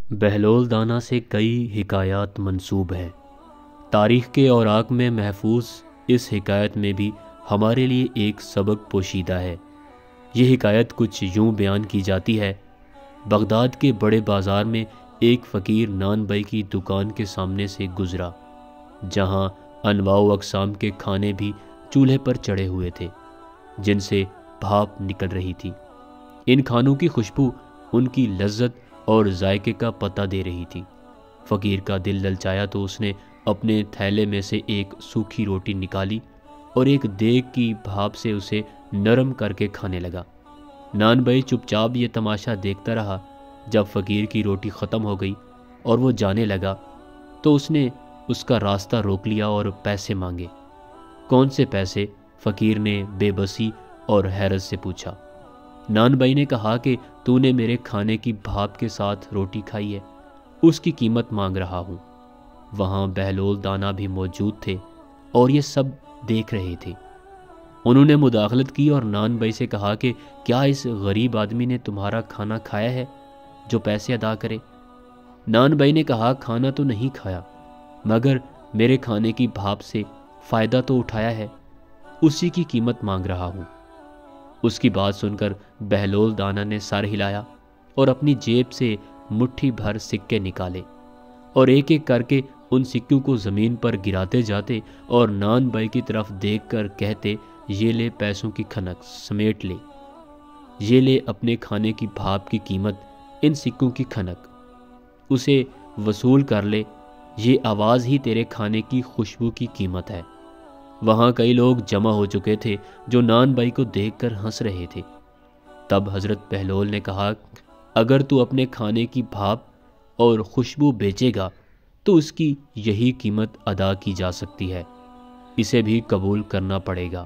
بہلول دانا سے کئی حکایات منسوب ہیں۔ تاریخ کے اوراق میں محفوظ اس حکایت میں بھی ہمارے لیے ایک سبق پوشیدہ ہے۔ یہ حکایت کچھ یوں بیان کی جاتی ہے: بغداد کے بڑے بازار میں ایک فقیر نان بائی کی دکان کے سامنے سے گزرا، جہاں انواع و اقسام کے کھانے بھی چولہے پر چڑھے ہوئے تھے، جن سے بھاپ نکل رہی تھی۔ ان کھانوں کی خوشبو ان کی لذت اور ذائقے کا پتہ دے رہی تھی۔ فقیر کا دل للچایا تو اس نے اپنے تھیلے میں سے ایک سوکھی روٹی نکالی اور ایک دیگ کی بھاپ سے اسے نرم کر کے کھانے لگا۔ نان بھائی چپ چاپ یہ تماشا دیکھتا رہا۔ جب فقیر کی روٹی ختم ہو گئی اور وہ جانے لگا تو اس نے اس کا راستہ روک لیا اور پیسے مانگے۔ کون سے پیسے؟ فقیر نے بے بسی اور حیرت سے پوچھا۔ نان بھائی نے کہا کہ تو نے میرے کھانے کی بھاپ کے ساتھ روٹی کھائی ہے، اس کی قیمت مانگ رہا ہوں۔ وہاں بہلول دانا بھی موجود تھے اور یہ سب دیکھ رہے تھے۔ انہوں نے مداخلت کی اور نان بھائی سے کہا کہ کیا اس غریب آدمی نے تمہارا کھانا کھایا ہے جو پیسے ادا کرے؟ نان بھائی نے کہا کھانا تو نہیں کھایا، مگر میرے کھانے کی بھاپ سے فائدہ تو اٹھایا ہے، اسی کی قیمت مانگ رہا ہوں۔ اس کی بات سن کر بہلول دانا نے سر ہلایا اور اپنی جیب سے مٹھی بھر سکے نکالے اور ایک ایک کر کے ان سکوں کو زمین پر گراتے جاتے اور نان بھائی کی طرف دیکھ کر کہتے، یہ لے پیسوں کی کھنک، سمیٹ لے، یہ لے اپنے کھانے کی بھاپ کی قیمت، ان سکوں کی کھنک، اسے وصول کر لے، یہ آواز ہی تیرے کھانے کی خوشبو کی قیمت ہے۔ وہاں کئی لوگ جمع ہو چکے تھے جو نان بھائی کو دیکھ کر ہنس رہے تھے۔ تب حضرت بہلول نے کہا، اگر تو اپنے کھانے کی بھاپ اور خوشبو بیچے گا تو اس کی یہی قیمت ادا کی جا سکتی ہے، اسے بھی قبول کرنا پڑے گا۔